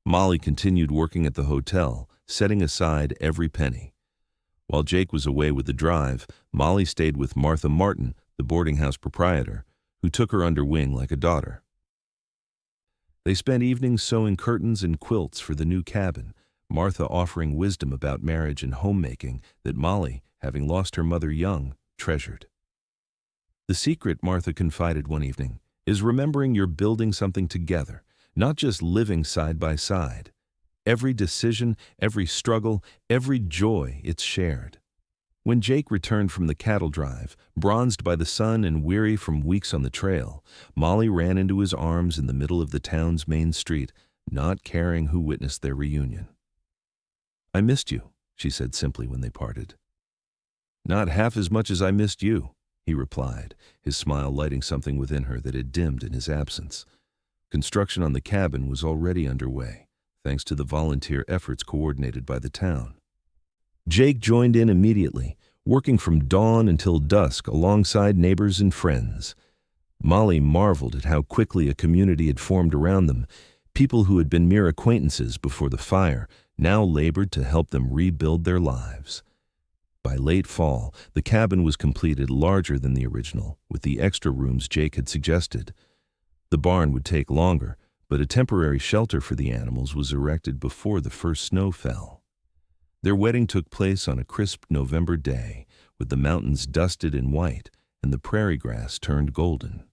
Molly continued working at the hotel, setting aside every penny. While Jake was away with the drive, Molly stayed with Martha Martin, the boarding house proprietor, who took her under wing like a daughter. They spent evenings sewing curtains and quilts for the new cabin, Martha offering wisdom about marriage and homemaking that Molly, having lost her mother young, treasured. The secret, Martha confided one evening, is remembering you're building something together, not just living side by side. Every decision, every struggle, every joy, it's shared. When Jake returned from the cattle drive, bronzed by the sun and weary from weeks on the trail, Molly ran into his arms in the middle of the town's main street, not caring who witnessed their reunion. "I missed you," she said simply when they parted. "Not half as much as I missed you," he replied, his smile lighting something within her that had dimmed in his absence. Construction on the cabin was already underway, thanks to the volunteer efforts coordinated by the town. Jake joined in immediately, working from dawn until dusk alongside neighbors and friends. Molly marveled at how quickly a community had formed around them. People who had been mere acquaintances before the fire now labored to help them rebuild their lives. By late fall, the cabin was completed larger than the original, with the extra rooms Jake had suggested. The barn would take longer, but a temporary shelter for the animals was erected before the first snow fell. Their wedding took place on a crisp November day, with the mountains dusted in white and the prairie grass turned golden.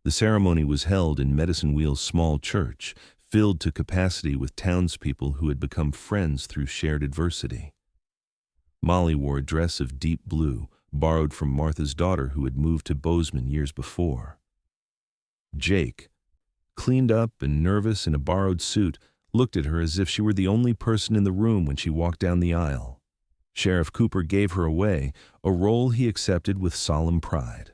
The ceremony was held in Medicine Wheel's small church, filled to capacity with townspeople who had become friends through shared adversity. Molly wore a dress of deep blue, borrowed from Martha's daughter who had moved to Bozeman years before. Jake, cleaned up and nervous in a borrowed suit, looked at her as if she were the only person in the room when she walked down the aisle. Sheriff Cooper gave her away, a role he accepted with solemn pride.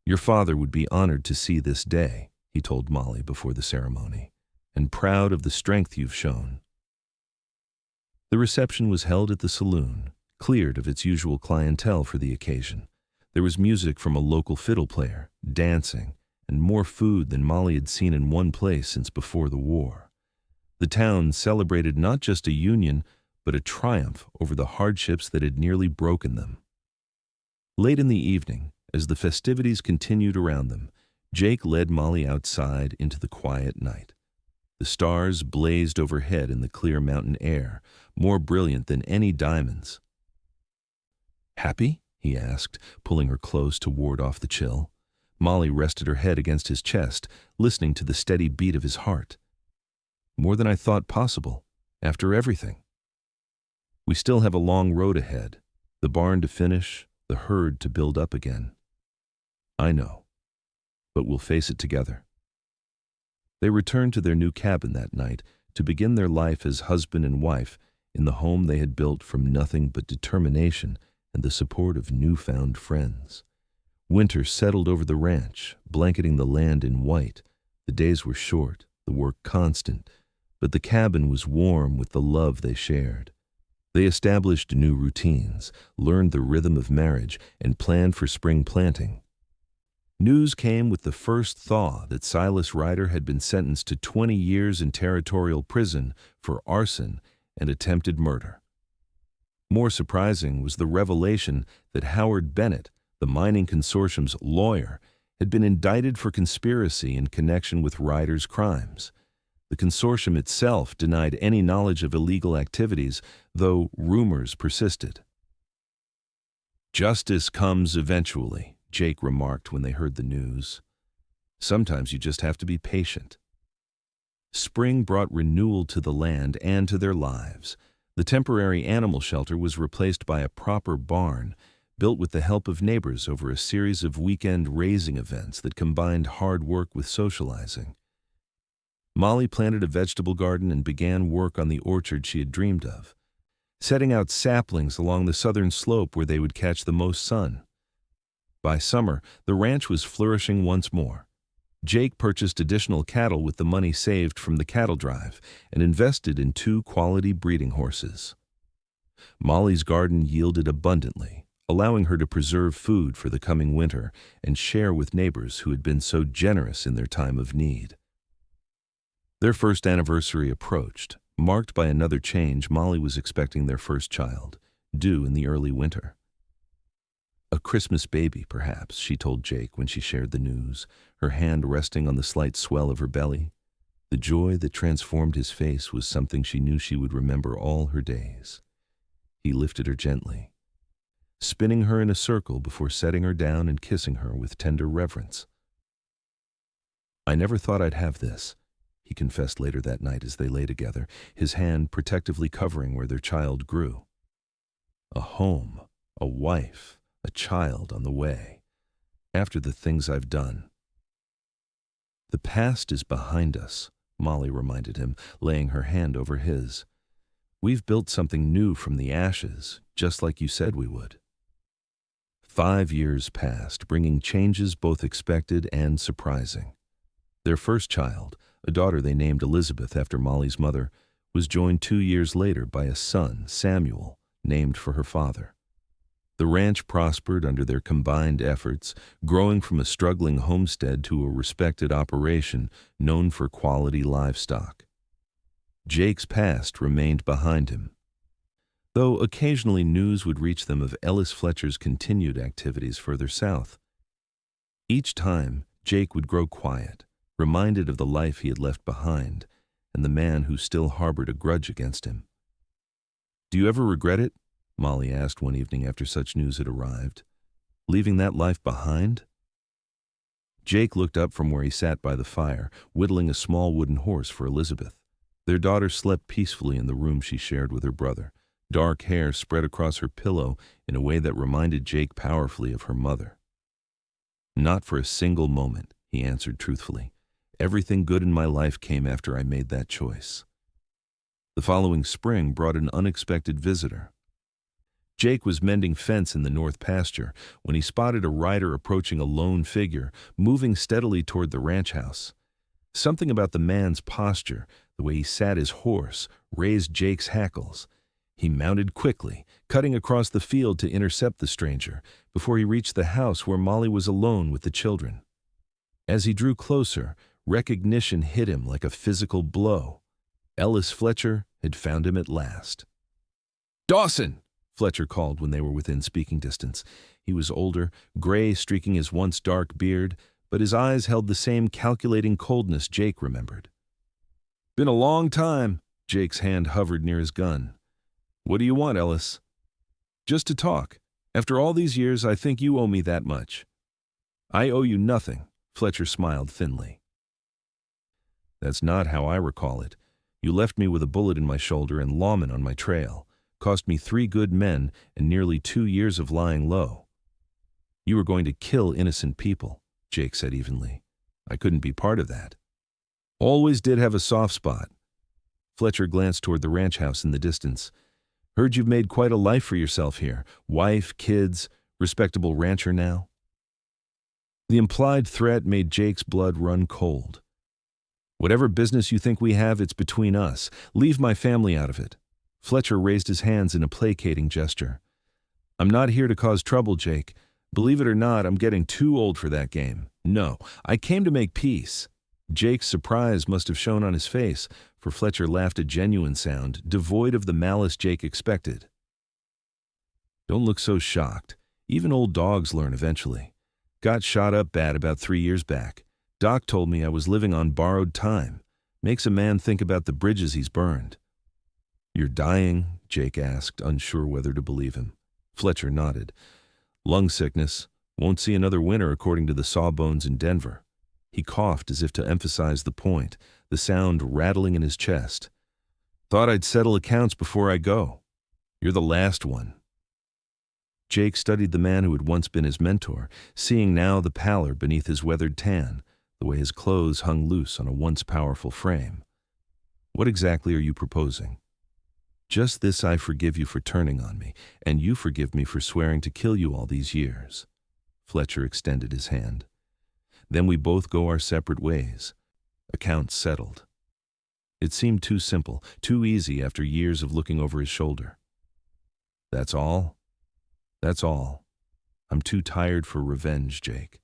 "Your father would be honored to see this day," he told Molly before the ceremony, "and proud of the strength you've shown." The reception was held at the saloon, cleared of its usual clientele for the occasion. There was music from a local fiddle player, dancing, and more food than Molly had seen in one place since before the war. The town celebrated not just a union, but a triumph over the hardships that had nearly broken them. Late in the evening, as the festivities continued around them, Jake led Molly outside into the quiet night. The stars blazed overhead in the clear mountain air, more brilliant than any diamonds. "Happy?" he asked, pulling her close to ward off the chill. Molly rested her head against his chest, listening to the steady beat of his heart. "More than I thought possible, after everything. We still have a long road ahead, the barn to finish, the herd to build up again. I know, but we'll face it together." They returned to their new cabin that night to begin their life as husband and wife in the home they had built from nothing but determination and the support of newfound friends. Winter settled over the ranch, blanketing the land in white. The days were short, the work constant, but the cabin was warm with the love they shared. They established new routines, learned the rhythm of marriage, and planned for spring planting. News came with the first thaw that Silas Ryder had been sentenced to 20 years in territorial prison for arson and attempted murder. More surprising was the revelation that Howard Bennett, the mining consortium's lawyer, had been indicted for conspiracy in connection with Ryder's crimes. The consortium itself denied any knowledge of illegal activities, though rumors persisted. "Justice comes eventually," Jake remarked when they heard the news. Sometimes you just have to be patient. Spring brought renewal to the land and to their lives. The temporary animal shelter was replaced by a proper barn, built with the help of neighbors over a series of weekend raising events that combined hard work with socializing. Molly planted a vegetable garden and began work on the orchard she had dreamed of, setting out saplings along the southern slope where they would catch the most sun. By summer, the ranch was flourishing once more. Jake purchased additional cattle with the money saved from the cattle drive and invested in 2 quality breeding horses. Molly's garden yielded abundantly, allowing her to preserve food for the coming winter and share with neighbors who had been so generous in their time of need. Their first anniversary approached, marked by another change. Molly was expecting their first child, due in the early winter. A Christmas baby, perhaps, she told Jake when she shared the news, her hand resting on the slight swell of her belly. The joy that transformed his face was something she knew she would remember all her days. He lifted her gently, spinning her in a circle before setting her down and kissing her with tender reverence. "I never thought I'd have this," he confessed later that night as they lay together, his hand protectively covering where their child grew. "A home, a wife, a child on the way, after the things I've done." "The past is behind us," Molly reminded him, laying her hand over his. "We've built something new from the ashes, just like you said we would." 5 years passed, bringing changes both expected and surprising. Their first child, a daughter they named Elizabeth after Molly's mother, was joined 2 years later by a son, Samuel, named for her father. The ranch prospered under their combined efforts, growing from a struggling homestead to a respected operation known for quality livestock. Jake's past remained behind him, though occasionally news would reach them of Ellis Fletcher's continued activities further south. Each time, Jake would grow quiet, reminded of the life he had left behind and the man who still harbored a grudge against him. "Do you ever regret it?" Molly asked one evening after such news had arrived. "Leaving that life behind?" Jake looked up from where he sat by the fire, whittling a small wooden horse for Elizabeth. Their daughter slept peacefully in the room she shared with her brother, dark hair spread across her pillow in a way that reminded Jake powerfully of her mother. "Not for a single moment," he answered truthfully. "Everything good in my life came after I made that choice." The following spring brought an unexpected visitor. Jake was mending fence in the north pasture when he spotted a rider approaching a lone figure, moving steadily toward the ranch house. Something about the man's posture, the way he sat his horse, raised Jake's hackles. He mounted quickly, cutting across the field to intercept the stranger, before he reached the house where Molly was alone with the children. As he drew closer, recognition hit him like a physical blow. Ellis Fletcher had found him at last. "Dawson!" Fletcher called when they were within speaking distance. He was older, gray streaking his once dark beard, but his eyes held the same calculating coldness Jake remembered. "Been a long time." Jake's hand hovered near his gun. "What do you want, Ellis?" "Just to talk. After all these years, I think you owe me that much." "I owe you nothing," Fletcher smiled thinly. "That's not how I recall it. You left me with a bullet in my shoulder and lawmen on my trail. Cost me 3 good men and nearly 2 years of lying low." "You were going to kill innocent people," Jake said evenly. "I couldn't be part of that." "Always did have a soft spot." Fletcher glanced toward the ranch house in the distance. "Heard you've made quite a life for yourself here. Wife, kids, respectable rancher now." The implied threat made Jake's blood run cold. "Whatever business you think we have, it's between us. Leave my family out of it." Fletcher raised his hands in a placating gesture. "I'm not here to cause trouble, Jake. Believe it or not, I'm getting too old for that game. No, I came to make peace." Jake's surprise must have shown on his face, for Fletcher laughed a genuine sound, devoid of the malice Jake expected. "Don't look so shocked. Even old dogs learn eventually. Got shot up bad about 3 years back. Doc told me I was living on borrowed time. Makes a man think about the bridges he's burned." "You're dying?" Jake asked, unsure whether to believe him. Fletcher nodded. "Lung sickness. Won't see another winter, according to the Sawbones in Denver. He coughed as if to emphasize the point, the sound rattling in his chest. Thought I'd settle accounts before I go. You're the last one. Jake studied the man who had once been his mentor, seeing now the pallor beneath his weathered tan, the way his clothes hung loose on a once powerful frame. What exactly are you proposing? Just this: I forgive you for turning on me, and you forgive me for swearing to kill you all these years. Fletcher extended his hand. Then we both go our separate ways. Accounts settled. It seemed too simple, too easy after years of looking over his shoulder. That's all? That's all. I'm too tired for revenge, Jake.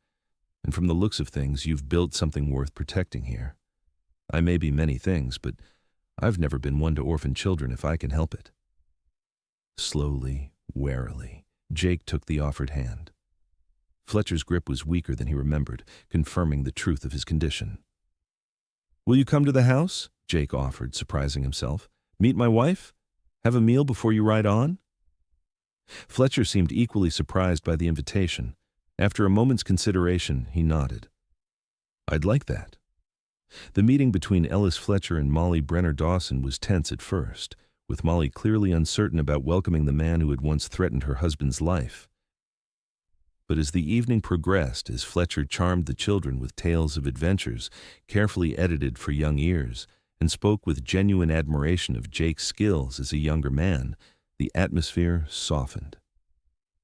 And from the looks of things, you've built something worth protecting here. I may be many things, but I've never been one to orphan children if I can help it. Slowly, warily, Jake took the offered hand. Fletcher's grip was weaker than he remembered, confirming the truth of his condition. Will you come to the house? Jake offered, surprising himself. Meet my wife? Have a meal before you ride on? Fletcher seemed equally surprised by the invitation. After a moment's consideration, he nodded. I'd like that. The meeting between Ellis Fletcher and Molly Brenner Dawson was tense at first, with Molly clearly uncertain about welcoming the man who had once threatened her husband's life. But as the evening progressed, as Fletcher charmed the children with tales of adventures carefully edited for young ears, and spoke with genuine admiration of Jake's skills as a younger man, the atmosphere softened.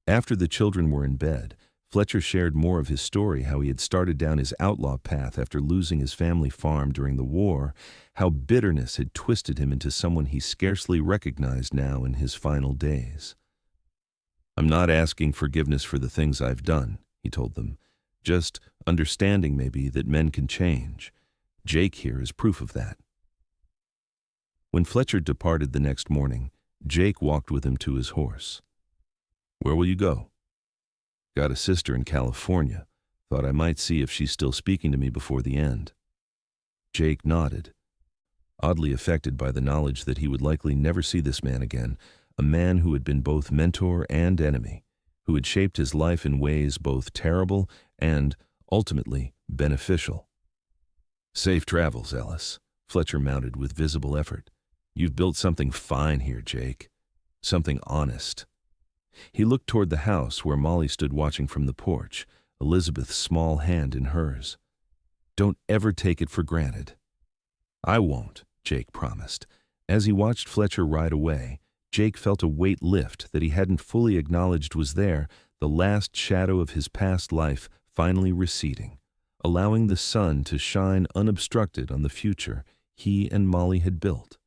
After the children were in bed, Fletcher shared more of his story, how he had started down his outlaw path after losing his family farm during the war, how bitterness had twisted him into someone he scarcely recognized now in his final days. I'm not asking forgiveness for the things I've done, he told them, just understanding maybe that men can change. Jake here is proof of that. When Fletcher departed the next morning, Jake walked with him to his horse. Where will you go? Got a sister in California. Thought I might see if she's still speaking to me before the end. Jake nodded, oddly affected by the knowledge that he would likely never see this man again, a man who had been both mentor and enemy, who had shaped his life in ways both terrible and, ultimately, beneficial. Safe travels, Ellis, Fletcher mounted with visible effort. You've built something fine here, Jake. Something honest. He looked toward the house where Molly stood watching from the porch, Elizabeth's small hand in hers. Don't ever take it for granted. I won't, Jake promised. As he watched Fletcher ride away, Jake felt a weight lift that he hadn't fully acknowledged was there, the last shadow of his past life finally receding, allowing the sun to shine unobstructed on the future he and Molly had built.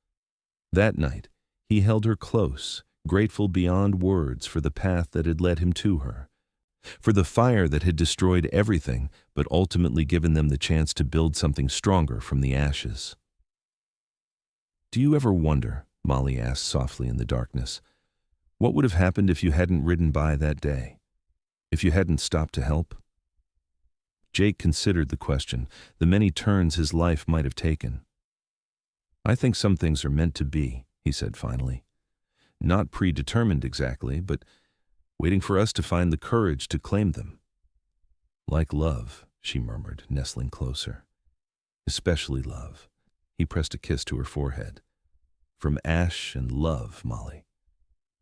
That night, he held her close, grateful beyond words for the path that had led him to her, for the fire that had destroyed everything but ultimately given them the chance to build something stronger from the ashes. Do you ever wonder, Molly asked softly in the darkness, what would have happened if you hadn't ridden by that day? If you hadn't stopped to help? Jake considered the question, the many turns his life might have taken. I think some things are meant to be, he said finally. Not predetermined exactly, but waiting for us to find the courage to claim them. Like love, she murmured, nestling closer. Especially love. He pressed a kiss to her forehead. From ash and love, Molly.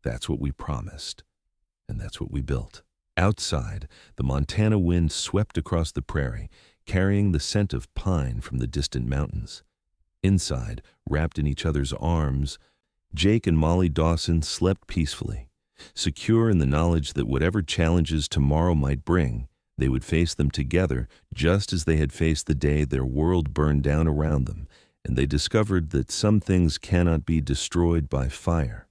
That's what we promised, and that's what we built. Outside, the Montana wind swept across the prairie, carrying the scent of pine from the distant mountains. Inside, wrapped in each other's arms, Jake and Molly Dawson slept peacefully, secure in the knowledge that whatever challenges tomorrow might bring, they would face them together just as they had faced the day their world burned down around them, and they discovered that some things cannot be destroyed by fire.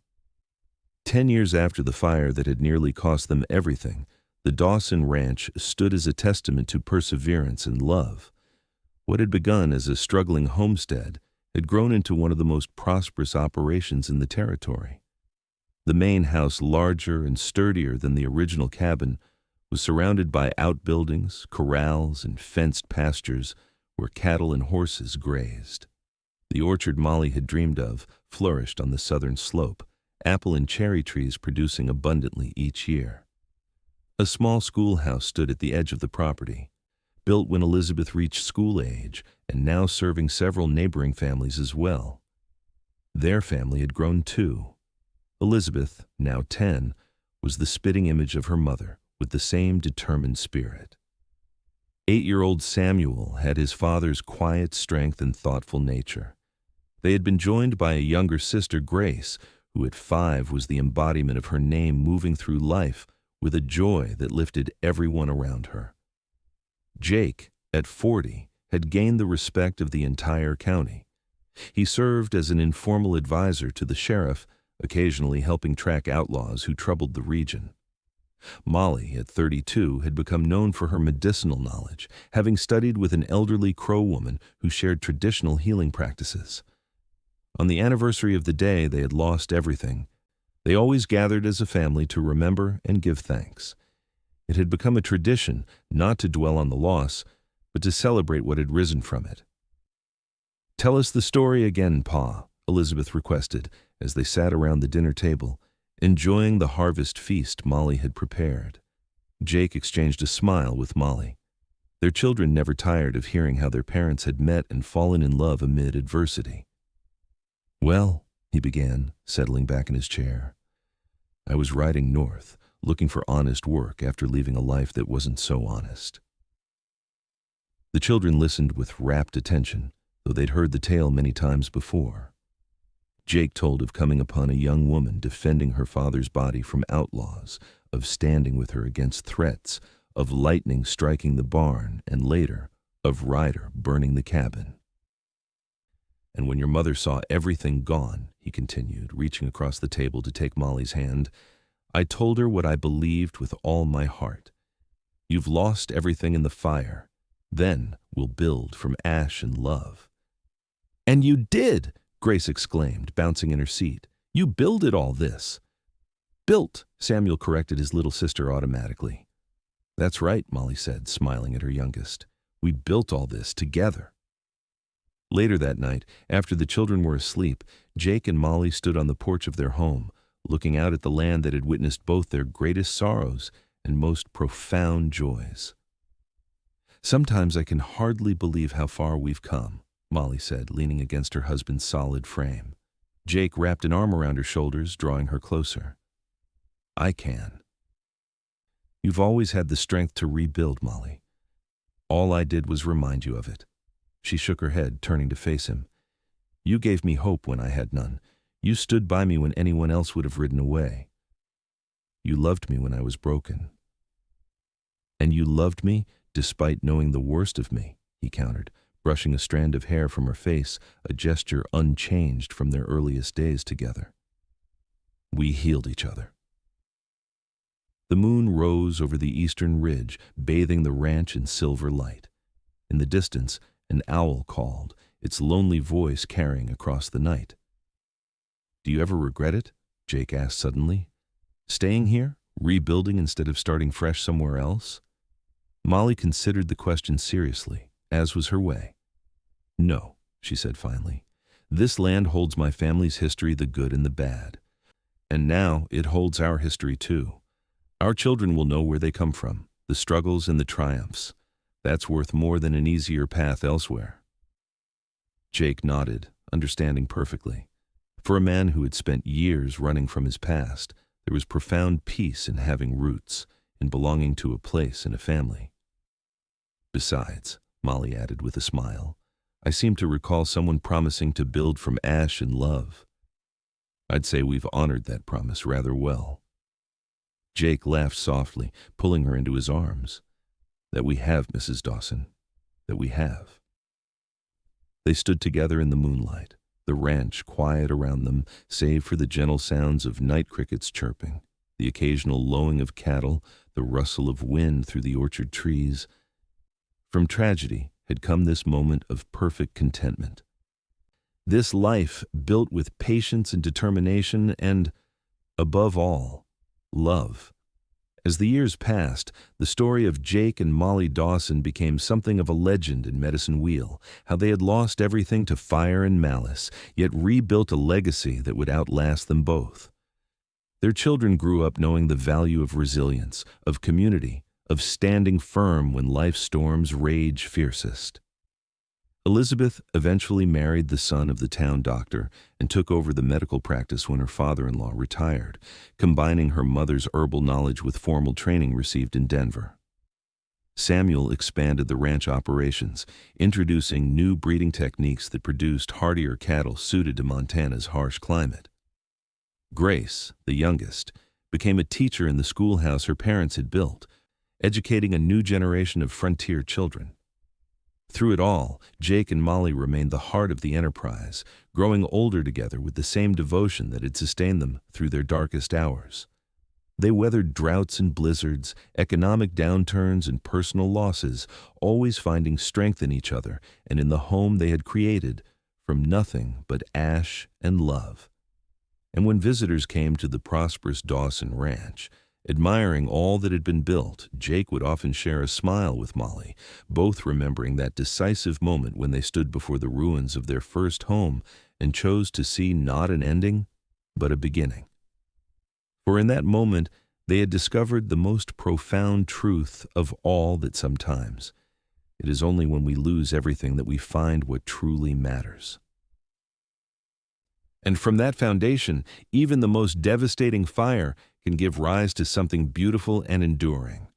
10 years after the fire that had nearly cost them everything, the Dawson Ranch stood as a testament to perseverance and love. What had begun as a struggling homestead had grown into one of the most prosperous operations in the territory. The main house, larger and sturdier than the original cabin, was surrounded by outbuildings, corrals, and fenced pastures where cattle and horses grazed. The orchard Molly had dreamed of flourished on the southern slope, apple and cherry trees producing abundantly each year. A small schoolhouse stood at the edge of the property, built when Elizabeth reached school age and now serving several neighboring families as well. Their family had grown too. Elizabeth, now 10, was the spitting image of her mother with the same determined spirit. 8-year-old Samuel had his father's quiet strength and thoughtful nature. They had been joined by a younger sister, Grace, who at 5 was the embodiment of her name, moving through life with a joy that lifted everyone around her. Jake, at 40, had gained the respect of the entire county. He served as an informal advisor to the sheriff, occasionally helping track outlaws who troubled the region. Molly, at 32, had become known for her medicinal knowledge, having studied with an elderly Crow woman who shared traditional healing practices. On the anniversary of the day they had lost everything, they always gathered as a family to remember and give thanks. It had become a tradition not to dwell on the loss, but to celebrate what had risen from it. "Tell us the story again, Pa," Elizabeth requested as they sat around the dinner table, enjoying the harvest feast Molly had prepared. Jake exchanged a smile with Molly. Their children never tired of hearing how their parents had met and fallen in love amid adversity. "Well," he began, settling back in his chair, "I was riding north, looking for honest work after leaving a life that wasn't so honest." The children listened with rapt attention, though they'd heard the tale many times before. Jake told of coming upon a young woman defending her father's body from outlaws, of standing with her against threats, of lightning striking the barn, and later, of Ryder burning the cabin. "And when your mother saw everything gone," he continued, reaching across the table to take Molly's hand, "I told her what I believed with all my heart. You've lost everything in the fire. Then we'll build from ash and love." "And you did!" Grace exclaimed, bouncing in her seat. "You builded all this." "Built," Samuel corrected his little sister automatically. "That's right," Molly said, smiling at her youngest. "We built all this together." Later that night, after the children were asleep, Jake and Molly stood on the porch of their home, looking out at the land that had witnessed both their greatest sorrows and most profound joys. "Sometimes I can hardly believe how far we've come," Molly said, leaning against her husband's solid frame. Jake wrapped an arm around her shoulders, drawing her closer. "I can." "You've always had the strength to rebuild, Molly. All I did was remind you of it." She shook her head, turning to face him. "You gave me hope when I had none. You stood by me when anyone else would have ridden away. You loved me when I was broken." "And you loved me despite knowing the worst of me," he countered, brushing a strand of hair from her face, a gesture unchanged from their earliest days together. "We healed each other." The moon rose over the eastern ridge, bathing the ranch in silver light. In the distance, an owl called, its lonely voice carrying across the night. "Do you ever regret it?" Jake asked suddenly. "Staying here, rebuilding instead of starting fresh somewhere else?" Molly considered the question seriously, as was her way. "No," she said finally. "This land holds my family's history, the good and the bad. And now it holds our history too. Our children will know where they come from, the struggles and the triumphs. That's worth more than an easier path elsewhere." Jake nodded, understanding perfectly. For a man who had spent years running from his past, there was profound peace in having roots, in belonging to a place and a family. "Besides," Molly added with a smile, "I seem to recall someone promising to build from ash and love. I'd say we've honored that promise rather well." Jake laughed softly, pulling her into his arms. "That we have, Mrs. Dawson, that we have." They stood together in the moonlight, the ranch quiet around them, save for the gentle sounds of night crickets chirping, the occasional lowing of cattle, the rustle of wind through the orchard trees. From tragedy had come this moment of perfect contentment. This life built with patience and determination and, above all, love. As the years passed, the story of Jake and Molly Dawson became something of a legend in Medicine Wheel, how they had lost everything to fire and malice, yet rebuilt a legacy that would outlast them both. Their children grew up knowing the value of resilience, of community, of standing firm when life's storms rage fiercest. Elizabeth eventually married the son of the town doctor and took over the medical practice when her father-in-law retired, combining her mother's herbal knowledge with formal training received in Denver. Samuel expanded the ranch operations, introducing new breeding techniques that produced hardier cattle suited to Montana's harsh climate. Grace, the youngest, became a teacher in the schoolhouse her parents had built, educating a new generation of frontier children. Through it all, Jake and Molly remained the heart of the enterprise, growing older together with the same devotion that had sustained them through their darkest hours. They weathered droughts and blizzards, economic downturns and personal losses, always finding strength in each other and in the home they had created from nothing but ash and love. And when visitors came to the prosperous Dawson ranch, admiring all that had been built, Jake would often share a smile with Molly, both remembering that decisive moment when they stood before the ruins of their first home and chose to see not an ending, but a beginning. For in that moment, they had discovered the most profound truth of all, that sometimes it is only when we lose everything that we find what truly matters. And from that foundation, even the most devastating fire can give rise to something beautiful and enduring.